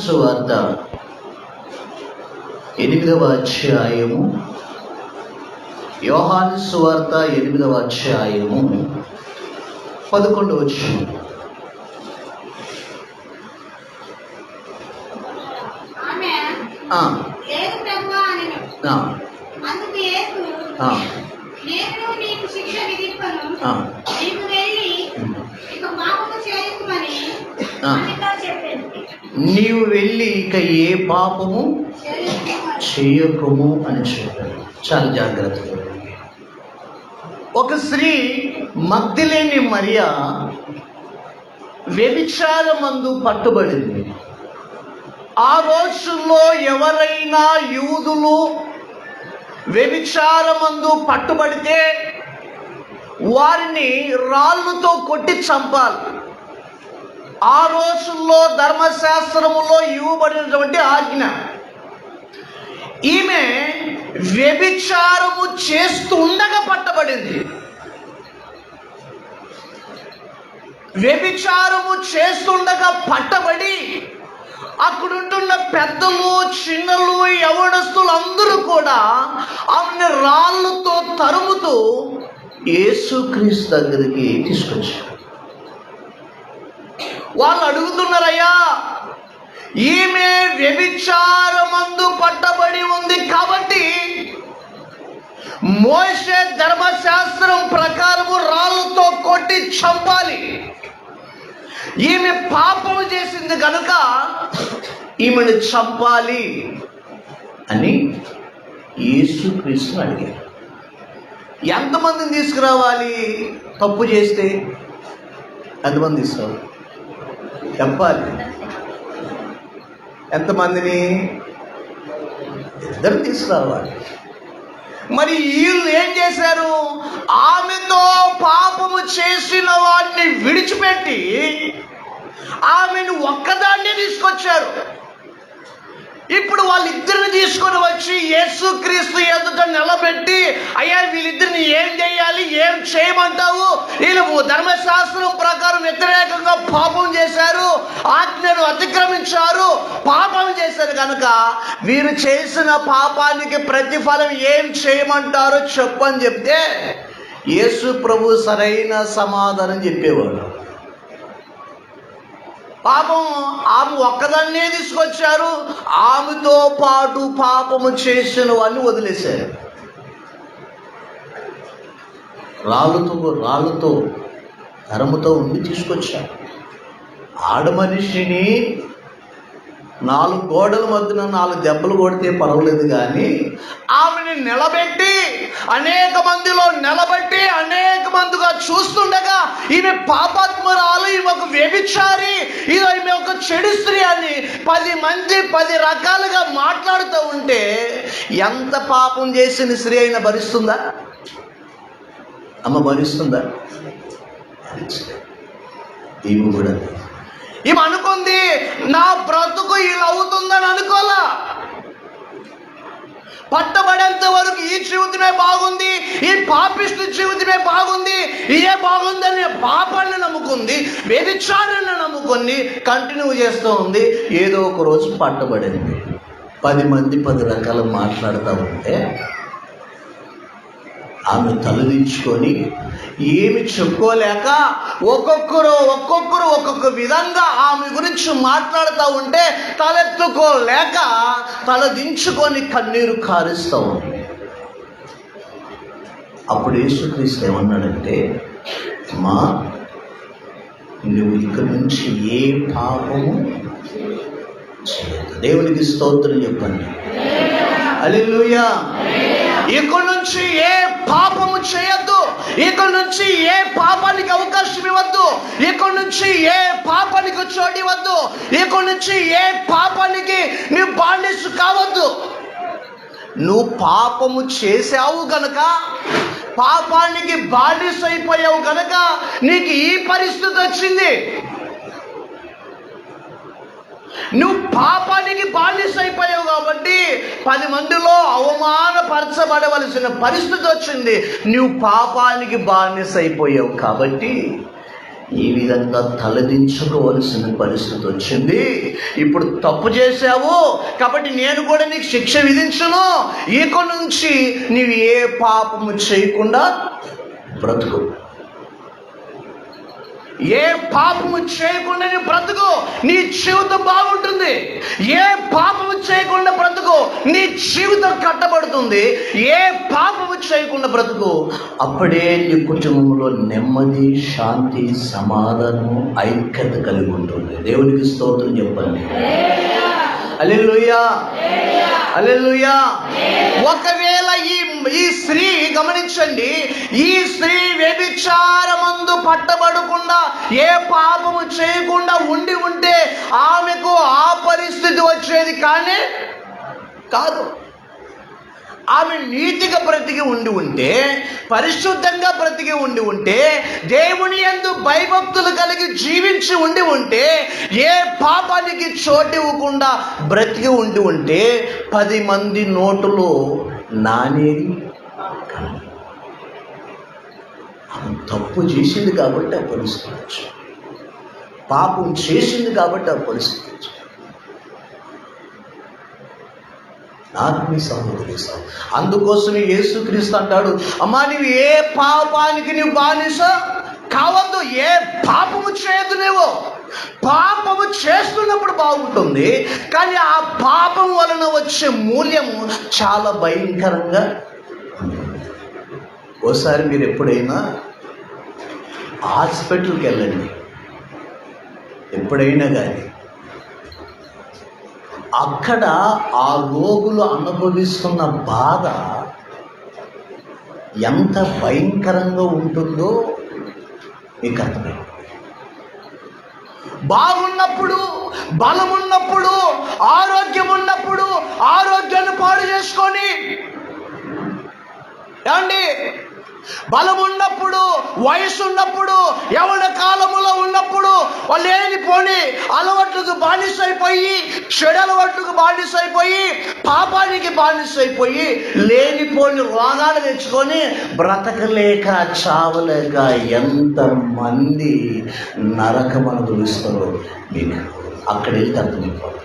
సువార్త 8వ అధ్యాయము, యోహాను సువార్త 8వ అధ్యాయము 11వ వచనం. నీవు వెళ్ళి ఇక ఏ పాపము చేయకుము అని చెప్పాడు. చాలా జాగ్రత్తగా. ఒక స్త్రీ మగ్దలేని మరియా వ్యభిచారమందు పట్టుబడింది. ఆ రోజుల్లో ఎవరైనా యూదులు వ్యభిచారమందు పట్టుబడితే వారిని రాళ్ళతో కొట్టి చంపాలి. ఆ రోజుల్లో ధర్మశాస్త్రములో ఇవ్వబడినటువంటి ఆజ్ఞ. ఈమె వ్యభిచారము చేస్తుండగా పట్టబడింది. వ్యభిచారము చేస్తుండగా పట్టబడి అక్కడుంటున్న పెద్దలు, చిన్నలు, యవనస్తులు అందరూ కూడా ఆమెను రాళ్ళతో తరుముతూ యేసుక్రీస్తు దగ్గరికి తీసుకొచ్చారు. వాళ్ళు అడుగుతున్నారయ్యా, ఈమె వ్యభిచారమందు పట్టబడి ఉంది కాబట్టి మోషే ధర్మశాస్త్రం ప్రకారము రాళ్ళతో కొట్టి చంపాలి. ఈమె పాపం చేసింది కనుక ఈమెను చంపాలి అని యేసుక్రీస్తు అడిగారు. ఎంతమందిని తీసుకురావాలి? తప్పు చేస్తే ఎంతమంది తీసుకురావాలి చెప్పాలి. ఎంతమందిని? ఇద్దరు తీసుకురావాలి. మరి వీళ్ళు ఏం చేశారు? ఆమెతో పాపము చేసిన వాడిని విడిచిపెట్టి ఆమెను ఒక్కదాన్నే తీసుకొచ్చారు. ఇప్పుడు వాళ్ళిద్దరిని తీసుకొని వచ్చి యేసుక్రీస్తు ఎదుట నిలబెట్టి, అయ్యా వీళ్ళిద్దరిని ఏం చేయాలి, ఏం చేయమంటావు? వీళ్ళు ధర్మశాస్త్రం ప్రకారం వ్యతిరేకంగా పాపం చేశారు, ఆజ్ఞను అతిక్రమించారు, పాపం చేశారు కనుక వీరు చేసిన పాపానికి ప్రతిఫలం ఏం చేయమంటారో చెప్పని చెప్తే యేసు ప్రభు సరైన సమాధానం చెప్పేవాడు. పాపం ఆమె ఒక్కదాన్నే తీసుకొచ్చారు, ఆమెతో పాటు పాపము చేసిన వాడిని వదిలేశారు. రాళ్ళతో తరముతో ఉండి తీసుకొచ్చారు. ఆడ మనిషిని 4 గోడల మధ్యన 4 దెబ్బలు కొడితే పర్వాలేదు, కానీ ఆమెని నిలబెట్టి అనేక మందిలో నిలబెట్టి అనేక మందిగా చూస్తుండగా ఈమె పాపాత్మురాలు, ఈమె ఒక వ్యభిచారి, ఈమె ఒక చెడు స్త్రీ అని 10 మంది 10 రకాలుగా మాట్లాడుతూ ఉంటే ఎంత పాపం చేసిన స్త్రీ అయినా భరిస్తుందా? అమ్మ భరిస్తుందా? ఈమె కూడా ఈమె అనుకుంది, నా బ్రతుకు ఇలా అవుతుందని అనుకోలా. పట్టబడేంత వరకు ఈ జీవితమే బాగుంది, ఈ పాపిష్టి జీవితమే బాగుంది, ఇదే బాగుందని పాపాన్ని నమ్ముకుంది, వ్యభిచారాన్ని నమ్ముకొని కంటిన్యూ చేస్తూ ఉంది. ఏదో ఒక రోజు పట్టబడింది. 10 మంది 10 రకాలు మాట్లాడుతూ ఉంటే ఆమె తలదించుకొని ఏమి చెప్పుకోలేక ఒక్కొక్కరు ఒక్కొక్క విధంగా ఆమె గురించి మాట్లాడుతూ ఉంటే తలెత్తుకోలేక తలదించుకొని కన్నీరు కారుస్తూ ఉంది. అప్పుడు యేసుక్రీస్తు ఏమన్నాడంటే, అమ్మా నువ్వు ఇక్కడి నుంచి ఏ పాపము చేయదు. దేవునికి స్తోత్రం చెప్పండి. హల్లెలూయా. ఇక్కడి నుంచి ఏ పాపము చేయొద్దు. ఇక్కడి నుంచి ఏ పాపానికి అవకాశం ఇవ్వద్దు. ఇక్కడి నుంచి ఏ పాపానికి చోటు ఇవ్వద్దు. ఇక్కడి నుంచి ఏ పాపానికి నువ్వు బానిస కావద్దు. నువ్వు పాపము చేసావు గనక, పాపానికి బానిస అయిపోయావు గనక నీకు ఈ పరిస్థితి వచ్చింది. నువ్వు పాపానికి బానిస అయిపోయావు కాబట్టి 10 మందిలో అవమానపరచబడవలసిన పరిస్థితి వచ్చింది. నువ్వు పాపానికి బానిస అయిపోయావు కాబట్టి ఈ విధంగా తలదించుకోవలసిన పరిస్థితి వచ్చింది. ఇప్పుడు తప్పు చేశావు కాబట్టి నేను కూడా నీకు శిక్ష విధించను. ఇక నుంచి నీవు ఏ పాపము చేయకుండా బ్రతుకు, ఏ పాపము చేయకుండా నీ బ్రతుకు, నీ జీవితం బాగుంటుంది. ఏ పాపము చేయకుండా బ్రతుకు, నీ జీవితం కట్టబడుతుంది. ఏ పాపము చేయకుండా బ్రతుకు, అప్పుడే నీ కుటుంబంలో నెమ్మది, శాంతి, సమాధానము, ఐక్యత కలిగి ఉంటుంది. దేవునికి స్తోత్రం చెప్పండి. హల్లెలూయా, హల్లెలూయా. ఒకవేళ ఈ స్త్రీ గమనించండి, ఈ స్త్రీ వ్యభిచారమందు పట్టబడకుండా ఏ పాపము చేయకుండా ఉండి ఉంటే ఆమెకు ఆ పరిస్థితి వచ్చేది కానీ కాదు. ఆమె నీతిగా బ్రతికి ఉండి ఉంటే, పరిశుద్ధంగా బ్రతికి ఉండి ఉంటే, దేవుని యందు భయభక్తులు కలిగి జీవించి ఉండి ఉంటే, ఏ పాపానికి చోటు ఇవ్వకుండా బ్రతికి ఉండి ఉంటే 10 మంది నోటులో నానేది. ఆమె తప్పు చేసింది కాబట్టి ఆ పరిస్థితి వచ్చింది, పాపం చేసింది కాబట్టి ఆ పరిస్థితి వచ్చింది. ఆత్మీయ సహోదరి, అందుకోసమే యేసుక్రీస్తు అంటాడు, అమ్మా నీవు ఏ పాపానికి నీవు బానిస కావద్దు, ఏ పాపము చేయద్దు. నువ్వు పాపము చేస్తున్నప్పుడు బాగుంటుంది, కానీ ఆ పాపం వలన వచ్చే మూల్యము చాలా భయంకరంగా. ఓసారి మీరు ఎప్పుడైనా హాస్పిటల్కి వెళ్ళండి, ఎప్పుడైనా కానీ అక్కడ ఆ రోగులు అనుభవిస్తున్న బాధ ఎంత భయంకరంగా ఉంటుందో మీకు అర్థమైంది. బాగున్నప్పుడు, బలమున్నప్పుడు, ఆరోగ్యం ఉన్నప్పుడు ఆరోగ్యాన్ని పాడు చేసుకొని, ఏమండి, బలమున్నప్పుడు, వయసు ఉన్నప్పుడు, యవ్వన కాలములో ఉన్నప్పుడు వాళ్ళు లేనిపోని అలవాట్లకు బానిసైపోయి, చెడు అలవాట్లకు బానిసైపోయి, పాపానికి బానిసైపోయి లేనిపోని రోగాలు తెచ్చుకొని బ్రతకలేక చావలేక ఎంతమంది నరకం అనుభవిస్తారో మీకు అక్కడ వెళ్తే అర్థమైపోతుంది.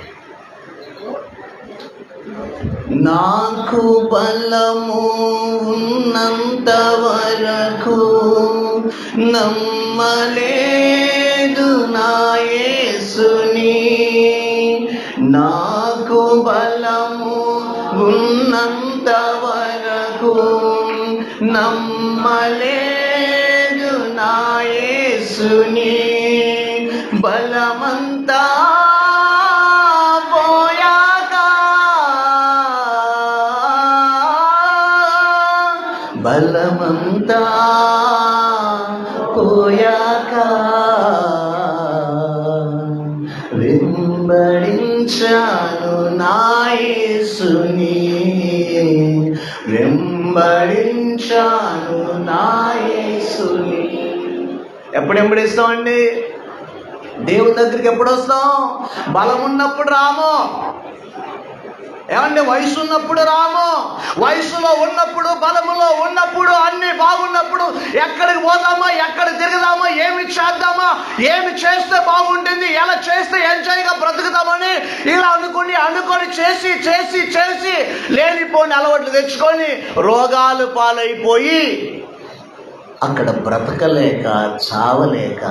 నాకు బలము ఉన్నంత వరకు నమ్మలేదు నా యేసుని. నాకు బలము ఉన్నంత వరకు నమ్మలేదు నా యేసుని. బలమంతా బలమంతా పోయాక వెంబడించాను నా యేసుని, వెంబడించాను నా యేసుని. ఎప్పుడు వెంబడిస్తామండి? దేవుని దగ్గరికి ఎప్పుడు వస్తాం? బలం ఉన్నప్పుడు రాము, ఏమంటే వయసు ఉన్నప్పుడు రాము. వయసులో ఉన్నప్పుడు, బలములో ఉన్నప్పుడు, అన్ని బాగున్నప్పుడు ఎక్కడికి పోదామా, ఎక్కడ తిరుగుదామా, ఏమి చేద్దామా, ఏమి చేస్తే బాగుంటుంది, ఎలా చేస్తే ఎంజాయ్గా బ్రతుకుతామని ఇలా అనుకొని చేసి చేసి చేసి లేనిపోని అలవాట్లు తెచ్చుకొని రోగాలు పాలైపోయి అక్కడ బ్రతకలేక చావలేక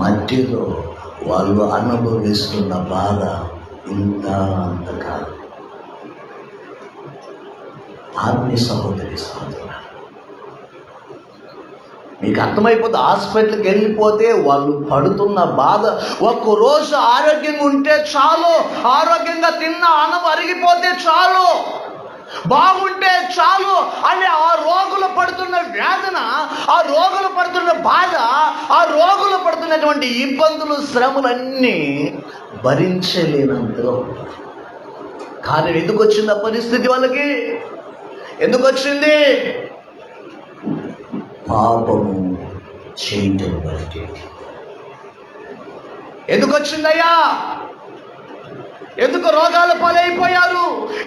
మధ్యలో వాళ్ళు అనుభవిస్తున్న బాధ ఇంత అంత కాదు. ఆత్మీయ సహోదరి, సహోదరు, మీకు అర్థమైపోతే హాస్పిటల్కి వెళ్ళిపోతే వాళ్ళు పడుతున్న బాధ. ఒక్కరోజు ఆరోగ్యంగా ఉంటే చాలు, ఆరోగ్యంగా తిన్న అన్నం అరిగిపోతే చాలు, బాగుంటే చాలు అని ఆ రోగులు పడుతున్న వేదన, ఆ రోగులు పడుతున్న బాధ, ఆ రోగులు పడుతున్నటువంటి ఇబ్బందులు, శ్రమలన్నీ భరించలేనంతగా ఉంటారు. కానీ ఎందుకు వచ్చింది ఆ పరిస్థితి వాళ్ళకి? ఎందుకు వచ్చింది? పాపము చేయటం బట్టి. ఎందుకు వచ్చిందయ్యా? ఎందుకు రోగాల పాలైపోయారు?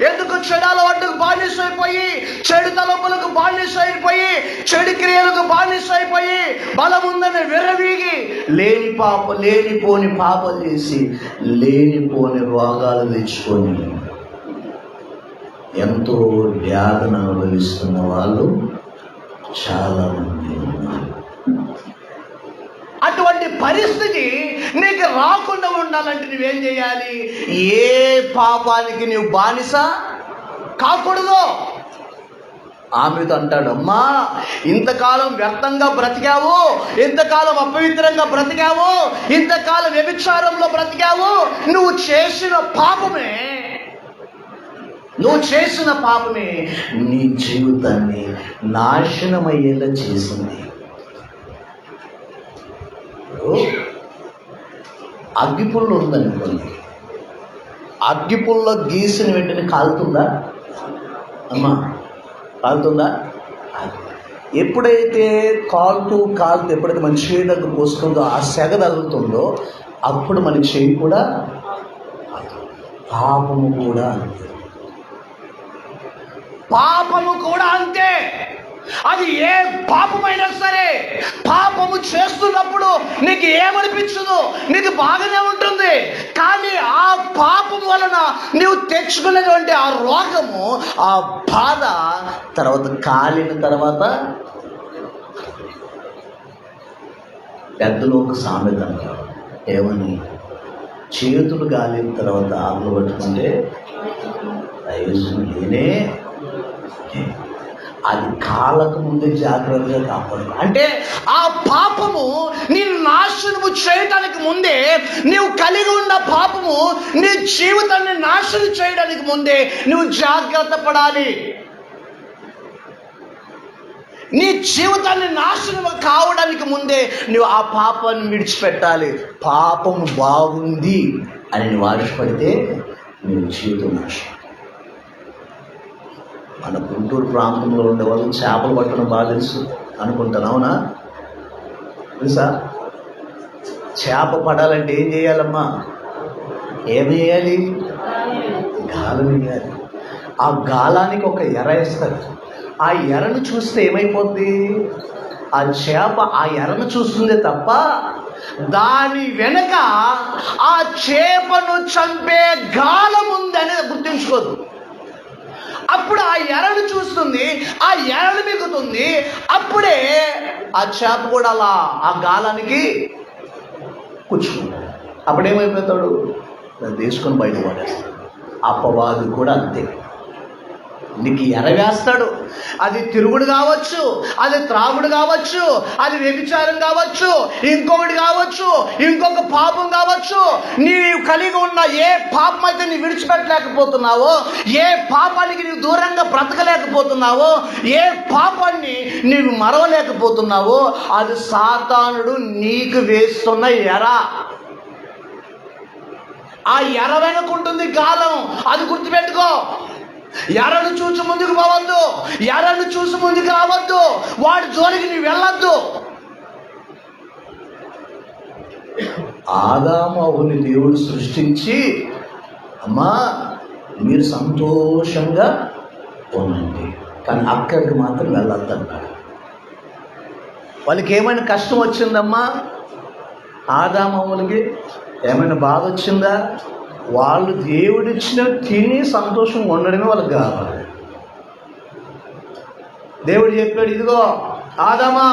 ఎందుకు చెడు అలవాటుకు బానిసైపోయి, చెడు తలపులకు బానిసైపోయి, చెడు క్రియలకు బానిసైపోయి, బలముందని విర్రవీగి లేనిపోని పాపలు చేసి లేనిపోని రోగాలు తెచ్చుకొని ఎంతో వ్యాధన అనుభవిస్తున్న వాళ్ళు చాలా మంది ఉన్నారు. అటువంటి పరిస్థితి నీకు రాకుండా ఉండాలంటే నువ్వేం చేయాలి? ఏ పాపానికి నువ్వు బానిస కాకూడదు. ఆమెతో అంటాడు, అమ్మా ఇంతకాలం వ్యర్థంగా బ్రతికావు, ఇంతకాలం అపవిత్రంగా బ్రతికావు, ఇంతకాలం వ్యభిచారంలో బ్రతికావు, నువ్వు చేసిన పాపమే నీ జీవితాన్ని నాశనమయ్యేలా చేసింది. అగ్గిపుల్ల ఉందనుకోండి, అగ్గిపుల్ల గీసిన వెంటనే కాలుతుందా అమ్మా? కాలుతుందా? ఎప్పుడైతే కాలుతూ ఎప్పుడైతే మన చేయి దగ్గర పోస్తుందో, ఆ సెగ తగులుతుందో, అప్పుడు మన చేయి కూడా, పాపము కూడా అంతే. అది ఏ పాపమైనా సరే, పాపము చేస్తున్నప్పుడు నీకు ఏమనిపించదు, నీకు బాగానే ఉంటుంది. కానీ ఆ పాపం వలన నీవు తెచ్చుకున్నటువంటి ఆ రోగము, ఆ బాధ కాలిన తర్వాత పెద్దలు ఒక సామెత అంటారు, ఏమని? చేతులు కాలిన తర్వాత ఆకులు పట్టుకుంటే ప్రయోజనం లేనే. అది కాళ్ళకు ముందే జాగ్రత్తగా కాపాడు. అంటే ఆ పాపము నిన్ను నాశనము చేయడానికి ముందే, నీవు కలిగి ఉన్న పాపము నీ జీవితాన్ని నాశనం చేయడానికి ముందే నువ్వు జాగ్రత్త పడాలి. నీ జీవితాన్ని నాశనం కావడానికి ముందే నువ్వు ఆ పాపాన్ని విడిచిపెట్టాలి. పాపము బాగుంది అని నువ్వు ఆశపడితే నీ జీవితం నాశనం. మన గుంటూరు ప్రాంతంలో ఉండే వాళ్ళు చేపలు పట్టడం బాగా తెలుసు అనుకుంటాను, అవునా? తెలుసా? చేప పడాలంటే ఏం చేయాలమ్మా? ఏమి చేయాలి? గాలం వేయాలి. ఆ గాలానికి ఒక ఎర వేస్తారు. ఆ ఎరను చూస్తే ఏమైపోద్ది? ఆ చేప ఆ ఎరను చూస్తుందే తప్ప దాని వెనక ఆ చేపను చంపే గాలం ఉంది అనేది గుర్తుంచుకోదు. అప్పుడు ఆ ఎరను చూస్తుంది, ఆ ఎరను మిగుతుంది. అప్పుడే ఆ చేప కూడా అలా ఆ గాలానికి కూర్చుంటాడు. అప్పుడేమైపోతాడు? తీసుకొని బయట పడేస్తాడు. అపవాది కూడా అంతే. నీకు ఎరవేస్తాడు. అది తిరుగుడు కావచ్చు, అది త్రాగుడు కావచ్చు, అది వ్యభిచారం కావచ్చు, ఇంకొకటి కావచ్చు, ఇంకొక పాపం కావచ్చు. నీవు కలిగి ఉన్న ఏ పాపం అయితే నీ విడిచిపెట్టలేకపోతున్నావో, ఏ పాపానికి నీవు దూరంగా బ్రతకలేకపోతున్నావో, ఏ పాపాన్ని నీవు మరవలేకపోతున్నావో, అది సాతానుడు నీకు వేస్తున్న ఎర. ఆ ఎర వెనుకుంటుంది గాలం. అది గుర్తుపెట్టుకో. ఎరను చూసి ముందుకు పోవద్దు, ఎరను చూసి ముందుకు రావద్దు, వాడి జోలికి నీవు వెళ్ళొద్దు. ఆదాము అవ్వని దేవుడు సృష్టించి, అమ్మా మీరు సంతోషంగా ఉండండి, కానీ అక్కడికి మాత్రం వెళ్ళొద్దు అన్నాడు. వాళ్ళకి ఏమైనా కష్టం వచ్చిందమ్మా? ఆదాము అవ్వలకి ఏమైనా బాధ వచ్చిందా? వాళ్ళు దేవుడిచ్చిన తిని సంతోషంగా ఉండడమే వాళ్ళకి కావాలి. దేవుడు చెప్పాడు, ఇదిగో ఆదామా,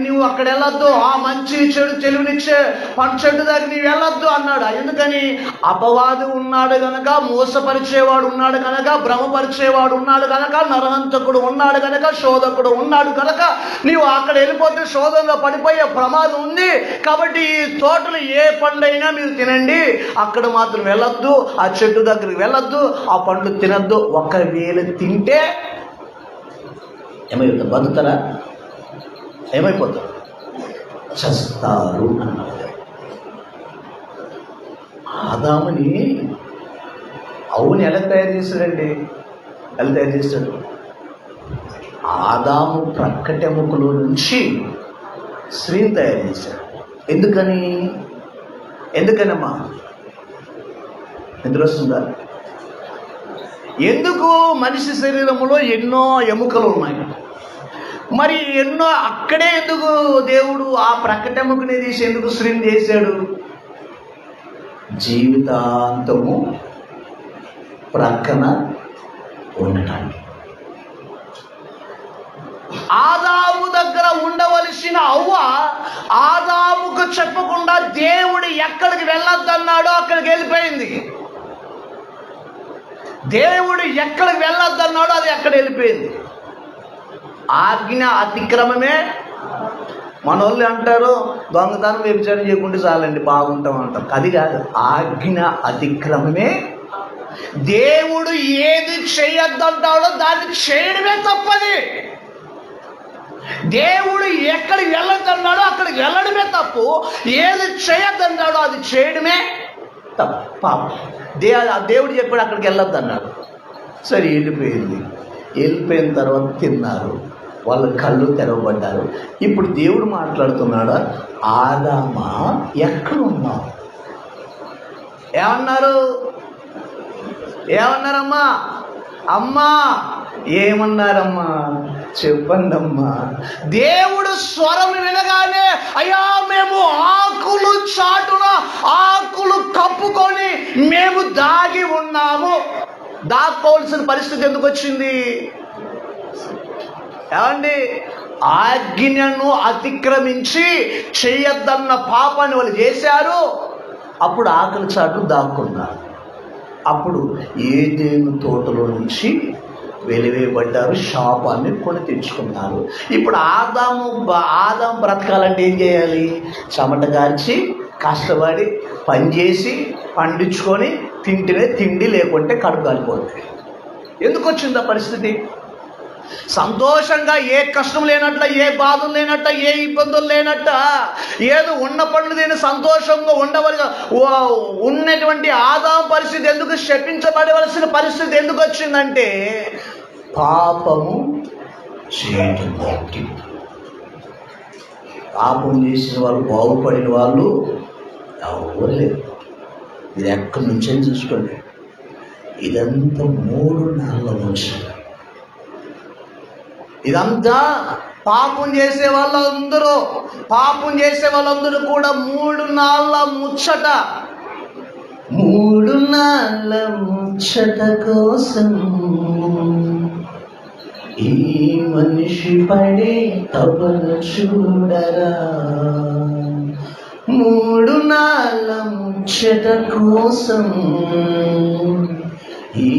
నువ్వు అక్కడ వెళ్ళొద్దు, ఆ మంచి చెడు తెలివినిచ్చే పండు చెట్టు దగ్గర నీవు వెళ్ళొద్దు అన్నాడు. ఎందుకని? అపవాది ఉన్నాడు కనుక, మోసపరిచేవాడు ఉన్నాడు కనుక, భ్రమపరిచేవాడు ఉన్నాడు కనుక, నరహంతకుడు ఉన్నాడు కనుక, శోధకుడు ఉన్నాడు కనుక నీవు అక్కడ వెళ్ళిపోతే శోధనలో పడిపోయే ప్రమాదం ఉంది. కాబట్టి ఈ తోటలు ఏ పండైనా మీరు తినండి, అక్కడ మాత్రం వెళ్ళొద్దు, ఆ చెట్టు దగ్గరికి వెళ్ళొద్దు, ఆ పండ్లు తినద్దు. ఒకవేళ తింటే ఏమైపోతారు? బతుకుతారా? ఏమైపోతారు? చస్తారు అన్నాడు. ఆదాముని అవుని ఎలా తయారు చేశాడండి? ఎలా తయారు చేశాడు? ఆదాము ప్రక్కటెముకలో నుంచి స్త్రీని తయారు చేశాడు. ఎందుకనమ్మా? నిద్ర వస్తుందా? ఎందుకు మనిషి శరీరంలో ఎన్నో ఎముకలు ఉన్నాయి, మరి ఎన్నో అక్కడే ఎందుకు దేవుడు ఆ ప్రక్కటెముకని తీసి ఎందుకు స్త్రీని చేశాడు? జీవితాంతము ప్రక్కన ఉండటానికి. ఆదాము దగ్గర ఉండవలసిన అవ్వ ఆదాముకు చెప్పకుండా దేవుడు ఎక్కడికి వెళ్ళొద్దన్నాడో అక్కడికి వెళ్ళిపోయింది. దేవుడు ఎక్కడికి వెళ్ళొద్దన్నాడో అది ఎక్కడ వెళ్ళిపోయింది. ఆజ్ఞ అతిక్రమమే. మన వాళ్ళు అంటారు దొంగతనం వ్యభిచారం చేయకుండా చాలండి బాగుంటాం అంటారు. అది కాదు, ఆజ్ఞ అతిక్రమమే. దేవుడు ఏది చేయొద్దంటాడో దాన్ని చేయడమే తప్పది. దేవుడు ఎక్కడికి వెళ్ళొద్దన్నాడో అక్కడికి వెళ్ళడమే తప్పు. ఏది చేయొద్దన్నాడో అది చేయడమే తప్పు, పాపం. దేవుడు చెప్పాడు అక్కడికి వెళ్ళొద్దన్నాడు, సరే వెళ్ళిపోయింది. వెళ్ళిపోయిన తర్వాత తిన్నారు, వాళ్ళ కళ్ళు తెరవబడ్డారు. ఇప్పుడు దేవుడు మాట్లాడుతున్నాడు, ఆదామా ఎక్కడున్నావు? ఏమన్నారమ్మా? అమ్మా ఏమన్నారమ్మా? చెప్పండి అమ్మా. దేవుడు స్వరం వినగానే అయ్యా మేము ఆకులు చాటున ఆకులు కప్పుకొని మేము దాగి ఉన్నాము. దాక్కోవాల్సిన పరిస్థితి ఎందుకు వచ్చింది? ఏమండి, ఆజ్ఞను అతిక్రమించి చేయొద్దన్న పాపాన్ని వాళ్ళు చేశారు. అప్పుడు ఆకలి చాటు దాక్కున్నారు. అప్పుడు ఏదేను తోటలో నుంచి వెలివేయబడ్డారు, శాపాన్ని కొని తెచ్చుకున్నారు. ఇప్పుడు ఆదాము బ్రతకాలంటే ఏం చేయాలి? చెమట గార్చి కష్టపడి పనిచేసి పండించుకొని తింటేనే తిండి, లేకుంటే కడుపు కాలిపోతుంది. ఎందుకు వచ్చింది ఆ పరిస్థితి? సంతోషంగా ఏ కష్టం లేనట్ల, ఏ బాధలు లేనట్ట, ఏ ఇబ్బందులు లేనట్ట, ఏదో ఉన్న పనులు తిని సంతోషంగా ఉండవలసిన ఉన్నటువంటి ఆదాము పరిస్థితి ఎందుకు శపించబడవలసిన పరిస్థితి ఎందుకు వచ్చిందంటే పాపము చేయటం బట్టి. పాపం చేసిన వాళ్ళు, బాగుపడిన వాళ్ళు ఎవరు లేరు. ఇది ఎక్కడి నుంచే చూసుకోండి. ఇదంతా 3 నెలల నుంచి. ఇదంతా పాపం చేసే వాళ్ళందరూ కూడా 3 నాళ్ళ ముచ్చట. 3 నాళ్ళ ముచ్చట కోసం ఈ మనిషి పడే తపన చూడరా. 3 నాళ్ళ ముచ్చట కోసం ఈ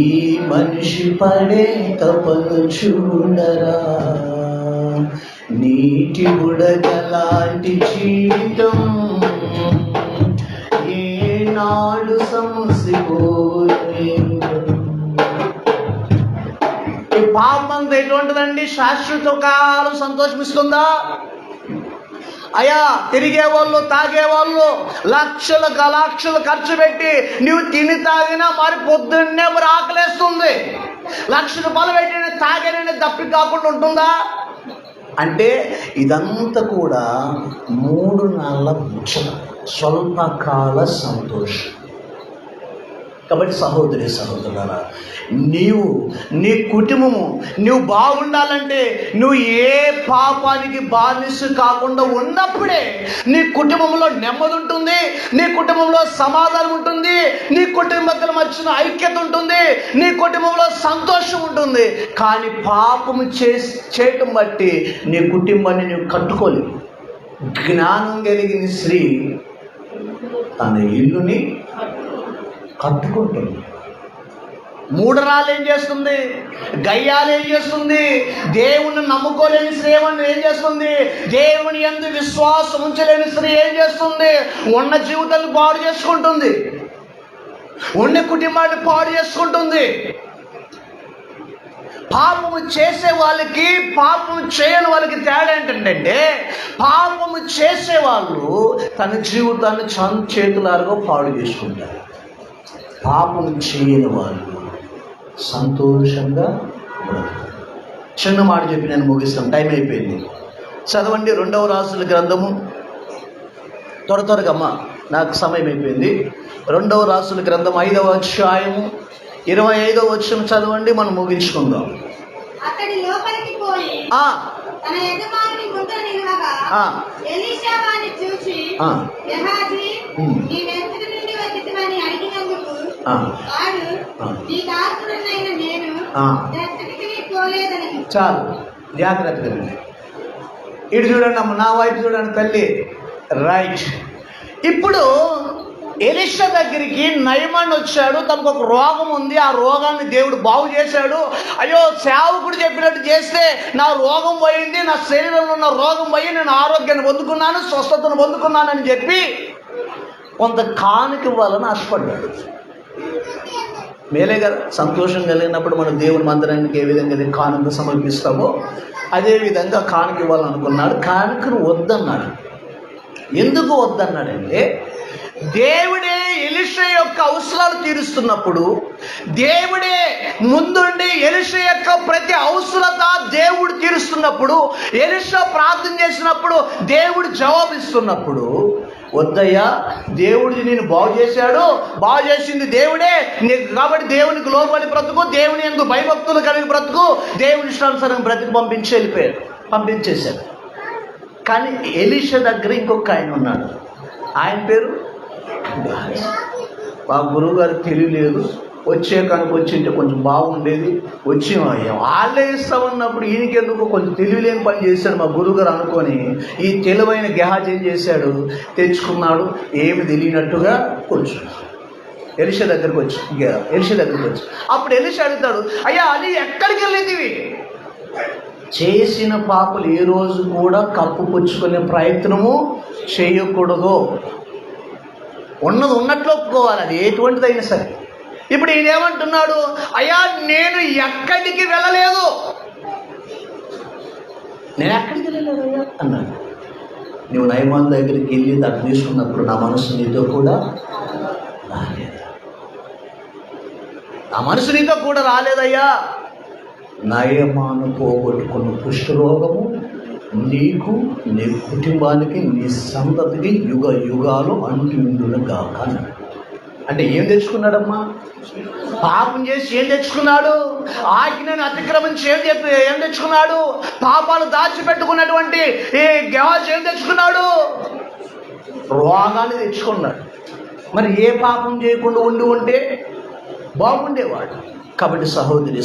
మనిషి పడే తపన చూడరా. నీటి బుడగలాంటి జీవితం ఏనాడు సమసిపోయే. ఈ పాపం ఎటువంటిదండి? శాశ్వత కాలం సంతోషమిస్తుందా? అయ్యా, తిరిగేవాళ్ళు, తాగేవాళ్ళు లక్షలు ఖర్చు పెట్టి నువ్వు తిని తాగినా మరి పొద్దున్నే మరి ఆకలేస్తుంది. ₹1,00,000 పెట్టి తాగేనని దప్పి కాకుండా ఉంటుందా? అంటే ఇదంతా కూడా 3 నెలల ముచ్చట, స్వల్పకాల సంతోషం. కాబట్టి సహోదరి సహోదరులారా, నీ కుటుంబము నువ్వు బాగుండాలంటే నువ్వు ఏ పాపానికి బానిస కాకుండా ఉన్నప్పుడే నీ కుటుంబంలో నెమ్మది ఉంటుంది, నీ కుటుంబంలో సమాధానం ఉంటుంది, నీ కుటుంబం మధ్యన ఐక్యత ఉంటుంది, నీ కుటుంబంలో సంతోషం ఉంటుంది. కానీ పాపము చేయటం బట్టి నీ కుటుంబాన్ని నువ్వు కట్టుకోలేవు. జ్ఞానం కలిగిన స్త్రీ తన ఇల్లుని కట్టుకుంటుంది. మూఢరాలు ఏం చేస్తుంది? గయ్యాలు ఏం చేస్తుంది? దేవుని నమ్ముకోలేని స్త్రీ ఏం చేస్తుంది? దేవుని యందు విశ్వాసం ఉంచలేని స్త్రీ ఏం చేస్తుంది? ఉన్న జీవితాన్ని పాడు చేసుకుంటుంది, ఉన్న కుటుంబాన్ని పాడు చేసుకుంటుంది. పాపము చేసే వాళ్ళకి, పాపము చేయని వాళ్ళకి తేడా ఏంటంటే, పాపము చేసేవాళ్ళు తన జీవితాన్ని చేతులారుగా పాడు చేసుకుంటారు. పాపం చేయని వాళ్ళు సంతోషంగా బ్రతుకుతారు. చిన్న మాట చెప్పి నేను ముగిస్తాను, టైం అయిపోయింది. చదవండి 2వ రాజుల గ్రంథము త్వరగా అమ్మా. నాకు సమయం అయిపోయింది. 2వ రాసుల గ్రంథం 5వ అధ్యాయము 25వ వచనం చదవండి, మనం ముగించుకుందాం. అతడు లోపలికి పోయి తన యజమానుని ముందు నిలవగా ఎలీషా వారిని చూసి, గెహాజీ, నీవెక్కడి నుండి వచ్చితివని అడిగినందుకు వాడు, నీ దాసుడనైన నేను ఎక్కడికి పోలేదని. చాలు, జాగ్రత్తగా ఇటు చూడండి అమ్మ, నా వైపు చూడండి తల్లి. రైట్. ఇప్పుడు ఎలీషా దగ్గరికి నయమాన్ వచ్చాడు. తనకు ఒక రోగం ఉంది, ఆ రోగాన్ని దేవుడు బాగు చేశాడు. అయ్యో, సేవకుడు చెప్పినట్టు చేస్తే నా రోగం పోయింది, నా శరీరంలో ఉన్న రోగం పోయి నేను ఆరోగ్యాన్ని పొందుకున్నాను, స్వస్థతను పొందుకున్నానని చెప్పి కొంత కానుక ఇవ్వాలని ఆశపడ్డాడు. మేలే కదా, సంతోషం కలిగినప్పుడు మనం దేవుని మందిరానికి ఏ విధంగా కానుక సమర్పిస్తామో అదేవిధంగా కానుక ఇవ్వాలనుకున్నాడు. కానుకను వద్దన్నాడు. ఎందుకు వద్దన్నాడంటే, దేవుడే ఎలీషా యొక్క అవసరాలు తీరుస్తున్నప్పుడు, దేవుడే ముందుండి ఎలీషా యొక్క ప్రతి అవసరత దేవుడు తీరుస్తున్నప్పుడు, ఎలీషా ప్రార్థన చేసినప్పుడు దేవుడు జవాబిస్తున్నప్పుడు, వద్దయ్యా, దేవుడి నేను బాగు చేశాడు, బాగు చేసింది దేవుడే నీకు, కాబట్టి దేవునికి లోబడి బ్రతుకు, దేవుని ఎందుకు భయభక్తులు కలిగి బ్రతుకు, దేవుని ఇష్టానుసారం బ్రతికి పంపించేశాడు. కానీ ఎలీషా దగ్గర ఇంకొక ఆయన ఉన్నాడు. ఆయన పేరు మా గురువు గారికి తెలియలేదు. వచ్చే కనుక వచ్చింటే కొంచెం బాగుండేది, వచ్చి వాళ్ళే ఇస్తామన్నప్పుడు ఈయనకెందుకు కొంచెం తెలివిలేని పని చేశాడు మా గురువుగారు అనుకొని, ఈ తెలివైన గెహాజ్ ఏం చేశాడు, తెచ్చుకున్నాడు. ఏమి తెలియనట్టుగా కూర్చున్నాడు. ఎలీషా దగ్గరికి వచ్చి అప్పుడు ఎలీషా అడుగుతాడు, అయ్యా అది ఎక్కడికి వెళ్ళేదివి? చేసిన పాపలు ఏ రోజు కూడా కప్పుపుచ్చుకునే ప్రయత్నము చేయకూడదు. ఉన్నది ఉన్నట్లు ఒప్పుకోవాలి, అది ఎటువంటిదైనా సరే. ఇప్పుడు ఈయన ఏమంటున్నాడు, అయ్యా నేను ఎక్కడికి వెళ్ళలేదు, అన్నాడు. నువ్వు నయమాన్ దగ్గరికి వెళ్ళి దాన్ని తీసుకున్నప్పుడు నా మనసు నీతో కూడా రాలేదు, నా మనసు నీతో కూడా రాలేదయ్యా. నయమాను పోగొట్టుకున్న కుష్ఠరోగము నీకు, నీ కుటుంబానికి, నీ సంతతికి యుగ యుగాలు అంటుగాక. అంటే ఏం తెచ్చుకున్నాడమ్మా? పాపం చేసి ఏం తెచ్చుకున్నాడు? ఆజ్ఞను అతిక్రమించి ఏం తెచ్చుకున్నాడు? పాపాలు దాచిపెట్టుకున్నటువంటి ఈ గెహాజ్ ఏం తెచ్చుకున్నాడు? రోగాన్ని తెచ్చుకున్నాడు. మరి ఏ పాపం చేయకుండా ఉండి ఉంటే బాగుండేవాడు. కాబట్టి సహోదరి